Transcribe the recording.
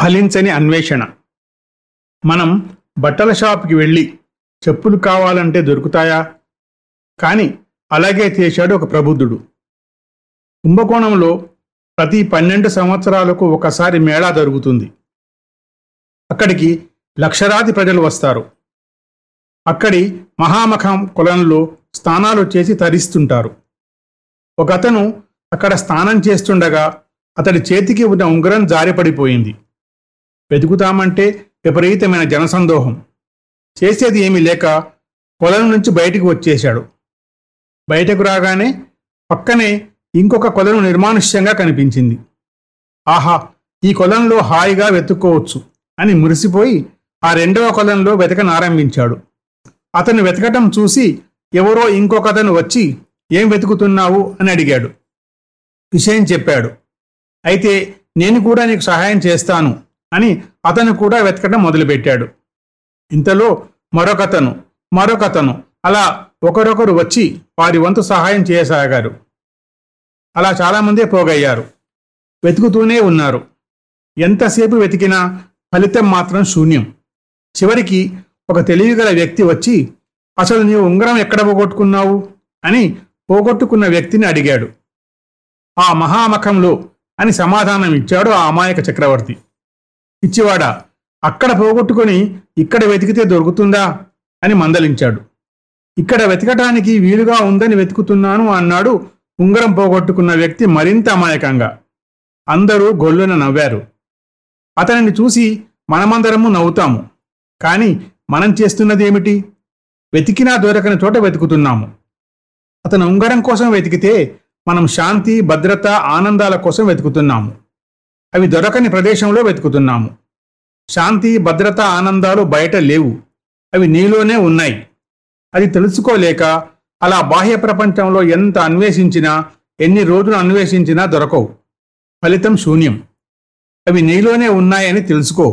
ఫలించని అన్వేషణ. మనం బట్టల షాప్కి వెళ్ళి చెప్పులు కావాలంటే దొరుకుతాయా? కానీ అలాగే చేశాడు ఒక ప్రబుద్ధుడు. కుంభకోణంలో ప్రతి 12 సంవత్సరాలకు ఒకసారి మేళా జరుగుతుంది. అక్కడికి లక్షలాది ప్రజలు వస్తారు. అక్కడి మహామఖం కొలంలో స్నానాలు చేసి తరిస్తుంటారు. ఒకతను అక్కడ స్నానం చేస్తుండగా అతడి చేతికి ఉన్న ఉంగరం జారిపడిపోయింది. వెతుకుతామంటే విపరీతమైన జనసందోహం. చేసేది ఏమీ లేక కొలను నుంచి బయటికి వచ్చేశాడు. బయటకు రాగానే పక్కనే ఇంకొక కొలను నిర్మానుష్యంగా కనిపించింది. ఆహా, ఈ కొలంలో హాయిగా వెతుక్కోవచ్చు అని మురిసిపోయి ఆ రెండవ కొలంలో వెతకనారంభించాడు. అతను వెతకటం చూసి ఎవరో ఇంకొకతను వచ్చి ఏం వెతుకుతున్నావు అని అడిగాడు. విషయం చెప్పాడు. అయితే నేను కూడా నీకు సహాయం చేస్తాను అని అతను కూడా వెతకటం మొదలుపెట్టాడు. ఇంతలో మరొకతను అలా ఒకరొకరు వచ్చి వారి వంతు సహాయం చేయసాగారు. అలా చాలామందే పోగయ్యారు. వెతుకుతూనే ఉన్నారు. ఎంతసేపు వెతికినా ఫలితం మాత్రం శూన్యం. చివరికి ఒక తెలివిగల వ్యక్తి వచ్చి, అసలు నీవు ఉంగరం ఎక్కడ పోగొట్టుకున్నావు అని పోగొట్టుకున్న వ్యక్తిని అడిగాడు. ఆ మహామఖంలో అని సమాధానం ఇచ్చాడు ఆ అమాయక చక్రవర్తి. పిచ్చివాడా, అక్కడ పోగొట్టుకొని ఇక్కడ వెతికితే దొరుకుతుందా అని మందలించాడు. ఇక్కడ వెతకటానికి వీలుగా ఉందని వెతుకుతున్నాను అన్నాడు ఉంగరం పోగొట్టుకున్న వ్యక్తి మరింత అమాయకంగా. అందరూ గొల్లున నవ్వారు. అతనిని చూసి మనమందరము నవ్వుతాము. కానీ మనం చేస్తున్నది ఏమిటి? వెతికినా దొరకని చోట వెతుకుతున్నాము. అతను ఉంగరం కోసం వెతికితే మనం శాంతి, భద్రత, ఆనందాల కోసం వెతుకుతున్నాము. అవి దొరకని ప్రదేశంలో వెతుకుతున్నాము. శాంతి, భద్రత, ఆనందాలు బయట లేవు. అవి నీలోనే ఉన్నాయి. అది తెలుసుకోలేక అలా బాహ్య ప్రపంచంలో ఎంత అన్వేషించినా, ఎన్ని రోజులు అన్వేషించినా దొరకవు. ఫలితం శూన్యం. అవి నీలోనే ఉన్నాయని తెలుసుకో.